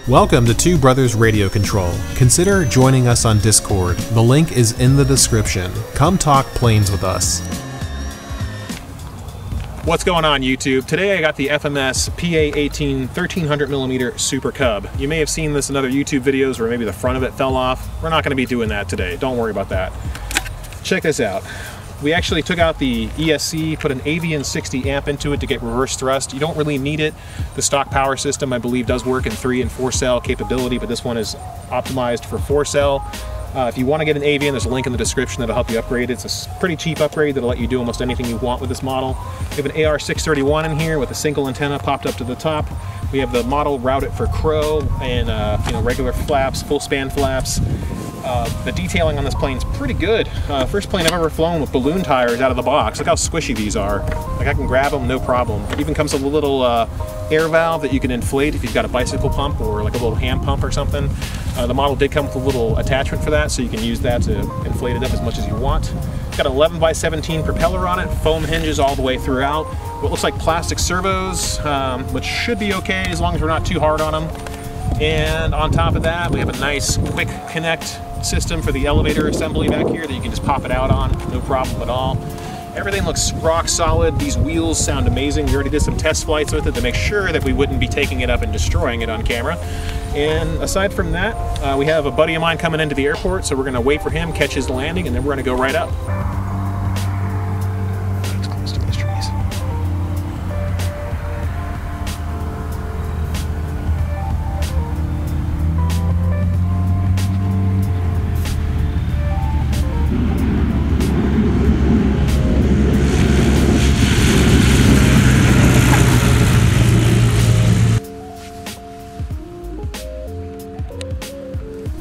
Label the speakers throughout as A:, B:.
A: Welcome to Two Brothers Radio Control. Consider joining us on Discord. The link is in the description. Come talk planes with us.
B: What's going on, YouTube? Today I got the FMS PA-18 1300mm Super Cub. You may have seen this in other YouTube videos where maybe the front of it fell off. We're not going to be doing that today. Don't worry about that. Check this out. We actually took out the ESC, put an Avian 60 amp into it to get reverse thrust. You don't really need it. The stock power system, I believe, does work in 3 and 4 cell capability, but this one is optimized for 4 cell. If you want to get an Avian, there's a link in the description that'll help you upgrade. It's a pretty cheap upgrade that'll let you do almost anything you want with this model. We have an AR631 in here with a single antenna popped up to the top. We have the model routed for crow and regular flaps, full span flaps. The detailing on this plane is pretty good. First plane I've ever flown with balloon tires out of the box. Look how squishy these are. Like, I can grab them, no problem. It even comes with a little air valve that you can inflate if you've got a bicycle pump or like a little hand pump or something. The model did come with a little attachment for that, so you can use that to inflate it up as much as you want. It's got an 11x17 propeller on it, foam hinges all the way throughout. What looks like plastic servos, which should be okay as long as we're not too hard on them. And on top of that, we have a nice quick connect system for the elevator assembly back here that you can just pop it out on, no problem at all. Everything looks rock solid. These wheels sound amazing. We already did some test flights with it to make sure that we wouldn't be taking it up and destroying it on camera. And aside from that, we have a buddy of mine coming into the airport, so we're going to wait for him, catch his landing, and then we're going to go right up. It's close to these trees.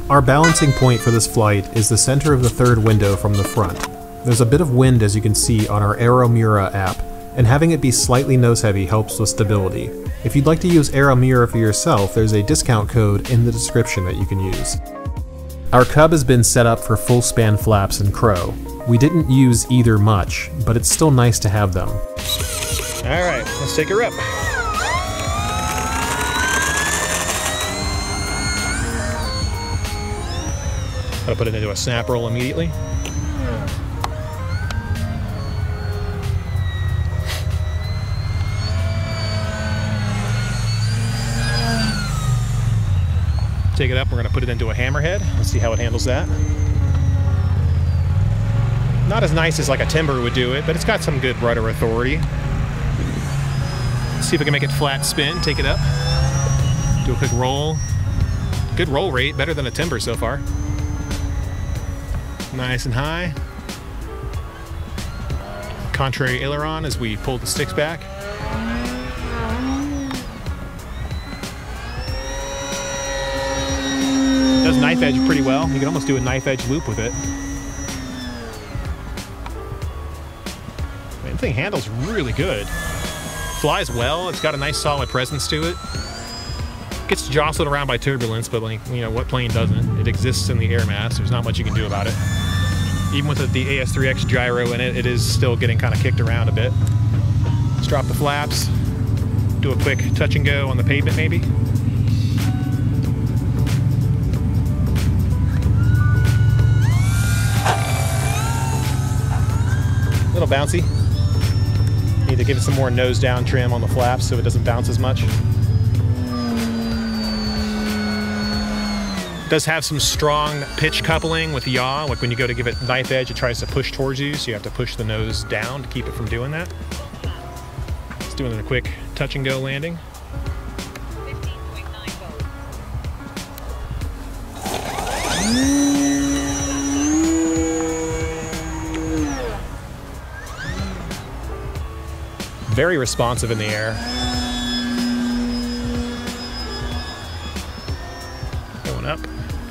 A: Our balancing point for this flight is the center of the third window from the front. There's a bit of wind, as you can see on our Aeromura app, and having it be slightly nose heavy helps with stability. If you'd like to use Aeromura for yourself, there's a discount code in the description that you can use. Our Cub has been set up for full span flaps and crow. We didn't use either much, but it's still nice to have them.
B: Alright, let's take her up. I'll put it into a snap roll immediately. Take it up, we're going to put it into a hammerhead. Let's see how it handles that. Not as nice as like a timber would do it, but it's got some good rudder authority. Let's see if we can make it flat spin. Take it up. Do a quick roll. Good roll rate, better than a timber so far. Nice and high. Contrary aileron as we pull the sticks back. Does knife edge pretty well. You can almost do a knife edge loop with it. Man, the thing handles really good. Flies well. It's got a nice solid presence to it. Gets jostled around by turbulence, but like, what plane doesn't? It exists in the air mass. There's not much you can do about it. Even with the AS3X gyro in it, it is still getting kind of kicked around a bit. Let's drop the flaps. Do a quick touch and go on the pavement, maybe. A little bouncy. Need to give it some more nose down trim on the flaps so it doesn't bounce as much. Does have some strong pitch coupling with yaw. Like when you go to give it knife edge, it tries to push towards you, so you have to push the nose down to keep it from doing that. It's doing a quick touch and go landing.
C: 15.9 volts.
B: Very responsive in the air. Going up.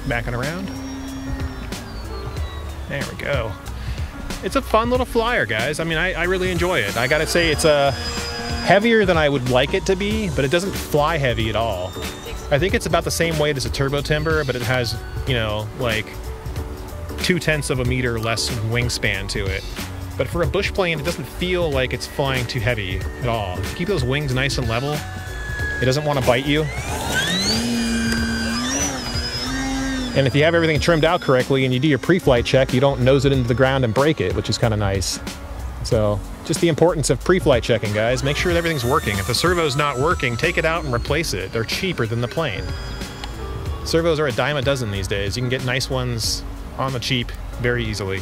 B: Backing around. There we go. It's a fun little flyer, guys. I mean, I really enjoy it. I gotta say, it's heavier than I would like it to be, but it doesn't fly heavy at all. I think it's about the same weight as a turbo timber, but it has, like 0.2 of a meter less wingspan to it. But for a bush plane, it doesn't feel like it's flying too heavy at all. If you keep those wings nice and level, it doesn't want to bite you. And if you have everything trimmed out correctly and you do your pre-flight check, you don't nose it into the ground and break it, which is kind of nice. So just the importance of pre-flight checking, guys. Make sure that everything's working. If the servo's not working, take it out and replace it. They're cheaper than the plane. Servos are a dime a dozen these days. You can get nice ones on the cheap very easily.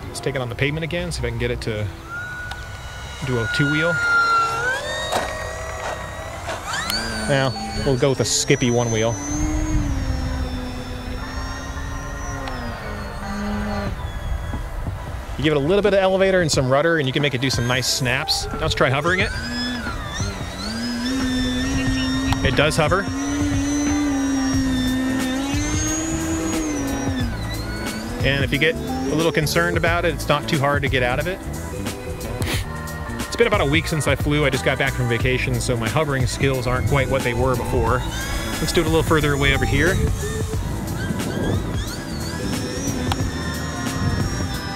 B: Let's take it on the pavement again, see if I can get it to do a two-wheel. Now, we'll go with a skippy one-wheel. You give it a little bit of elevator and some rudder, and you can make it do some nice snaps. Now let's try hovering it. It does hover. And if you get a little concerned about it, it's not too hard to get out of it. It's been about a week since I flew. I just got back from vacation, so my hovering skills aren't quite what they were before. Let's do it a little further away over here.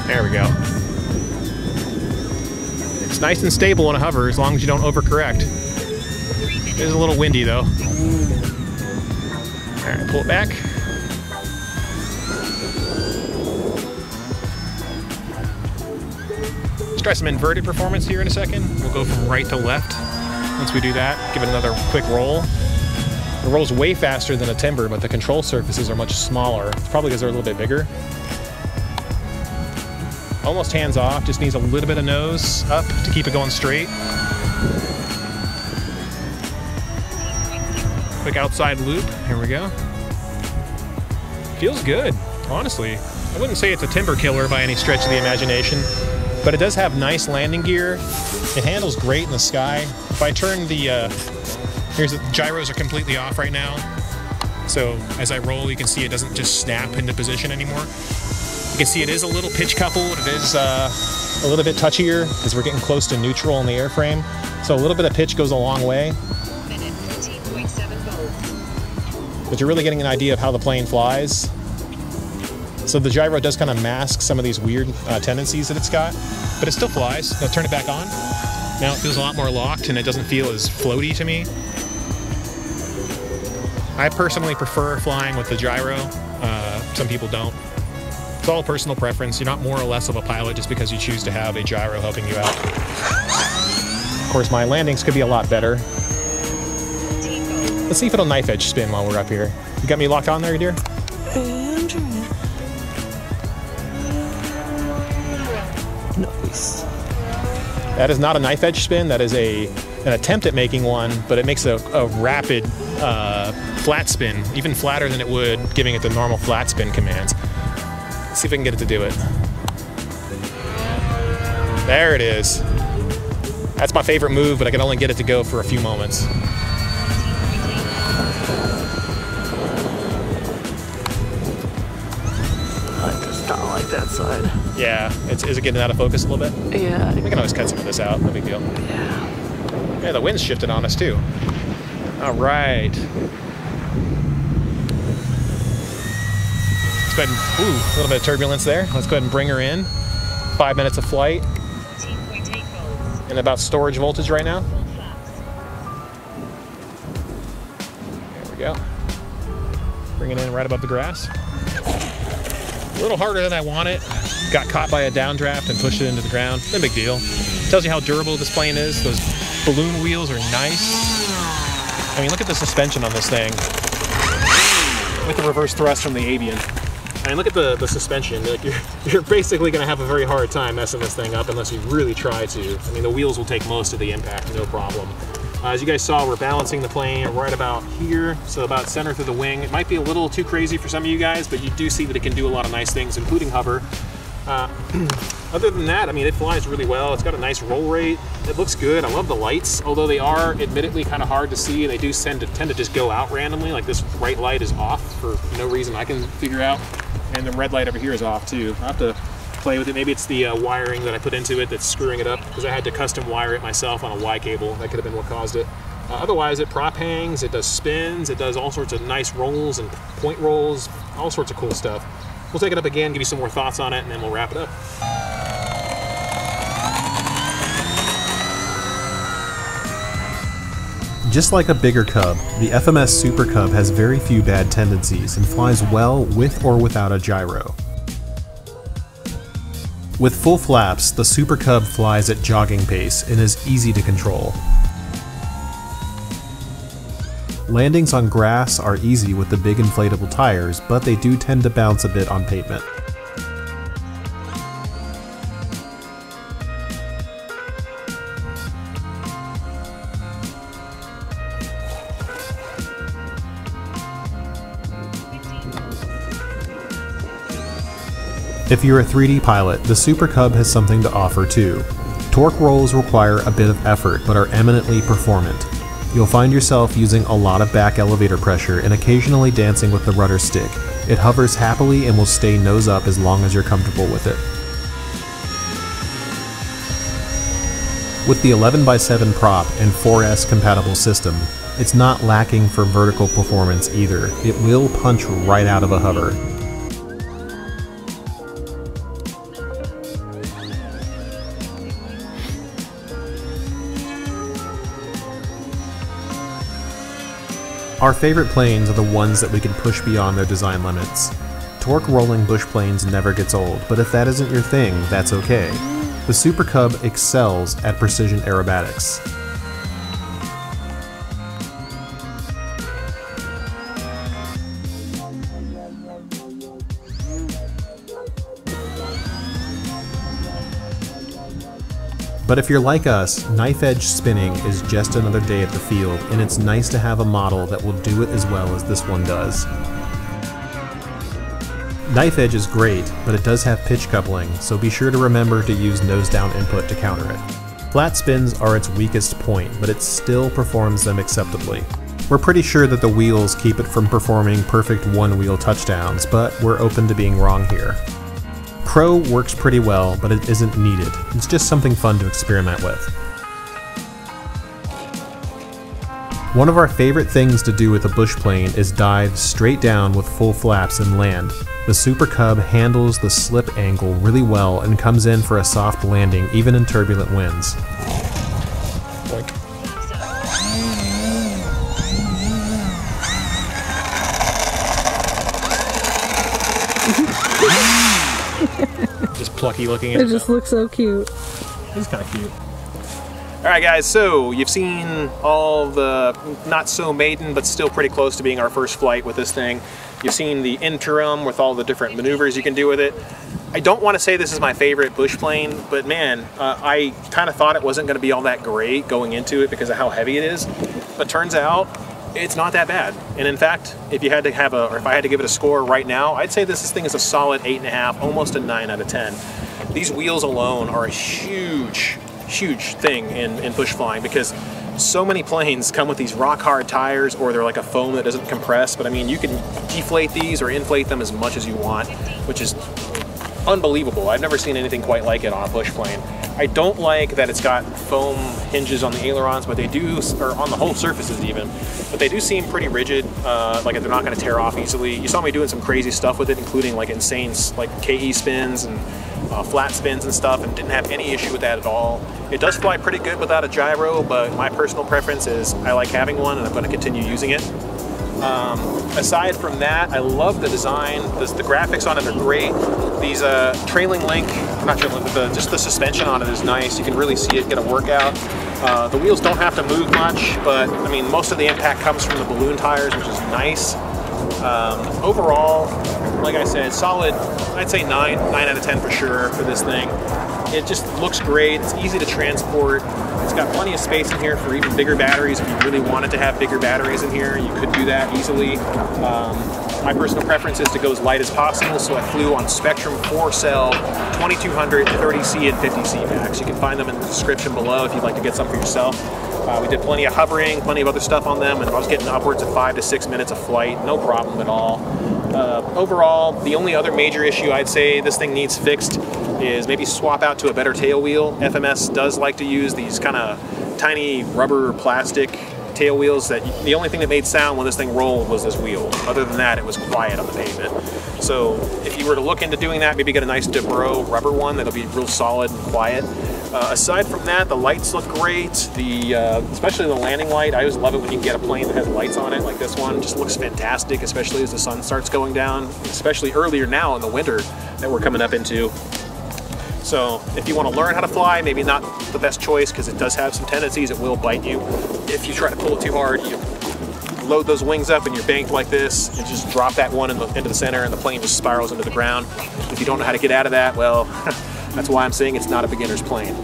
B: There we go. It's nice and stable on a hover as long as you don't overcorrect. It is a little windy though. Alright, pull it back. Let's try some inverted performance here in a second. We'll go from right to left. Once we do that, give it another quick roll. It rolls way faster than a timber, but the control surfaces are much smaller. It's probably because they're a little bit bigger. Almost hands off, just needs a little bit of nose up to keep it going straight. Quick outside loop, here we go. Feels good, honestly. I wouldn't say it's a timber killer by any stretch of the imagination, but it does have nice landing gear. It handles great in the sky. If I turn the, gyros are completely off right now. So as I roll, you can see it doesn't just snap into position anymore. You can see it is a little pitch coupled. It is a little bit touchier because we're getting close to neutral in the airframe. So a little bit of pitch goes a long way. But you're really getting an idea of how the plane flies. So the gyro does kind of mask some of these weird tendencies that it's got, but it still flies. Now turn it back on. Now it feels a lot more locked and it doesn't feel as floaty to me. I personally prefer flying with the gyro. Some people don't. It's all personal preference. You're not more or less of a pilot just because you choose to have a gyro helping you out. Of course, my landings could be a lot better. Let's see if it'll knife edge spin while we're up here. You got me locked on there, dear?
C: Nice.
B: That is not a knife edge spin. That is an attempt at making one, but it makes a rapid flat spin, even flatter than it would giving it the normal flat spin commands. See if I can get it to do it. There it is. That's my favorite move, but I can only get it to go for a few moments.
C: I just don't like that side.
B: Yeah, is it getting out of focus a little bit?
C: Yeah.
B: We can always cut some of this out, no big deal.
C: Yeah.
B: Yeah, the wind's shifted on us too. All right. Go ahead and, ooh, a little bit of turbulence there. Let's go ahead and bring her in. 5 minutes of flight. And about storage voltage right now. There we go. Bring it in right above the grass. A little harder than I want it. Got caught by a downdraft and pushed it into the ground. No big deal. Tells you how durable this plane is. Those balloon wheels are nice. I mean, look at the suspension on this thing. With the reverse thrust from the Avian. I mean, look at the suspension. Like you're basically going to have a very hard time messing this thing up unless you really try to. I mean, the wheels will take most of the impact, no problem. As you guys saw, we're balancing the plane right about here, so about center through the wing. It might be a little too crazy for some of you guys, but you do see that it can do a lot of nice things, including hover. Other than that, I mean, it flies really well. It's got a nice roll rate. It looks good. I love the lights, although they are admittedly kind of hard to see. They do tend to just go out randomly. Like this right light is off for no reason I can figure out. And the red light over here is off too. I'll have to play with it. Maybe it's the wiring that I put into it that's screwing it up, because I had to custom wire it myself on a Y cable. That could have been what caused it. Otherwise, it prop hangs, it does spins, it does all sorts of nice rolls and point rolls, all sorts of cool stuff. We'll take it up again, give you some more thoughts on it, and then we'll wrap it up.
A: Just like a bigger Cub, the FMS Super Cub has very few bad tendencies and flies well with or without a gyro. With full flaps, the Super Cub flies at jogging pace and is easy to control. Landings on grass are easy with the big inflatable tires, but they do tend to bounce a bit on pavement. If you're a 3D pilot, the Super Cub has something to offer too. Torque rolls require a bit of effort, but are eminently performant. You'll find yourself using a lot of back elevator pressure and occasionally dancing with the rudder stick. It hovers happily and will stay nose up as long as you're comfortable with it. With the 11x7 prop and 4S compatible system, it's not lacking for vertical performance either. It will punch right out of a hover. Our favorite planes are the ones that we can push beyond their design limits. Torque rolling bush planes never gets old, but if that isn't your thing, that's okay. The Super Cub excels at precision aerobatics. But if you're like us, knife edge spinning is just another day at the field, and it's nice to have a model that will do it as well as this one does. Knife edge is great, but it does have pitch coupling, so be sure to remember to use nose down input to counter it. Flat spins are its weakest point, but it still performs them acceptably. We're pretty sure that the wheels keep it from performing perfect one-wheel touchdowns, but we're open to being wrong here. Crow works pretty well, but it isn't needed. It's just something fun to experiment with. One of our favorite things to do with a bush plane is dive straight down with full flaps and land. The Super Cub handles the slip angle really well and comes in for a soft landing even in turbulent winds.
B: Just plucky looking.
C: It just looks so cute.
B: It's kind of cute. Alright guys, so you've seen all the not so maiden but still pretty close to being our first flight with this thing. You've seen the interim with all the different maneuvers you can do with it. I don't want to say this is my favorite bush plane, but man, I kind of thought it wasn't going to be all that great going into it because of how heavy it is. But turns out it's not that bad. And in fact, if you had to have if I had to give it a score right now, I'd say this thing is a solid 8.5, almost a 9 out of 10. These wheels alone are a huge thing in bush flying because so many planes come with these rock hard tires or they're like a foam that doesn't compress. But I mean, you can deflate these or inflate them as much as you want, which is unbelievable. I've never seen anything quite like it on a bush plane. I don't like that it's got foam hinges on the ailerons, but they do, or on the whole surfaces even, but they do seem pretty rigid, like they're not going to tear off easily. You saw me doing some crazy stuff with it, including like insane like KE spins and flat spins and stuff, and didn't have any issue with that at all. It does fly pretty good without a gyro, but my personal preference is I like having one and I'm going to continue using it. Aside from that, I love the design. The graphics on it are great. These trailing link, not trailing link, but just the suspension on it is nice. You can really see it get a workout. The wheels don't have to move much, but I mean, most of the impact comes from the balloon tires, which is nice. Overall, like I said, solid, I'd say 9 out of 10 for sure for this thing. It just looks great. It's easy to transport. It's got plenty of space in here for even bigger batteries. If you really wanted to have bigger batteries in here, you could do that easily. My personal preference is to go as light as possible, so I flew on Spektrum 4-cell 2200, 30C, and 50C packs. You can find them in the description below if you'd like to get some for yourself. We did plenty of hovering, plenty of other stuff on them, and I was getting upwards of 5 to 6 minutes of flight, no problem at all. Overall, the only other major issue I'd say this thing needs fixed is maybe swap out to a better tail wheel. FMS does like to use these kind of tiny rubber plastic tail wheels that the only thing that made sound when this thing rolled was this wheel. Other than that, it was quiet on the pavement. So if you were to look into doing that, maybe get a nice Debro rubber one that'll be real solid and quiet. Aside from that, the lights look great. Especially the landing light. I always love it when you get a plane that has lights on it, like this one. It just looks fantastic, especially as the sun starts going down, especially earlier now in the winter that we're coming up into. So if you want to learn how to fly, maybe not the best choice because it does have some tendencies. It will bite you. If you try to pull it too hard, you load those wings up and you're banked like this and just drop that one into the center and the plane just spirals into the ground. If you don't know how to get out of that, well, that's why I'm saying it's not a beginner's plane.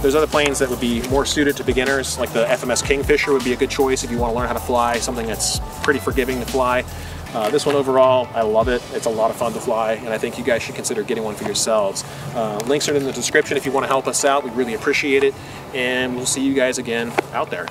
B: There's other planes that would be more suited to beginners, like the FMS Kingfisher would be a good choice if you want to learn how to fly, something that's pretty forgiving to fly. This one overall, I love it. It's a lot of fun to fly, and I think you guys should consider getting one for yourselves. Links are in the description if you want to help us out. We really appreciate it, and we'll see you guys again out there.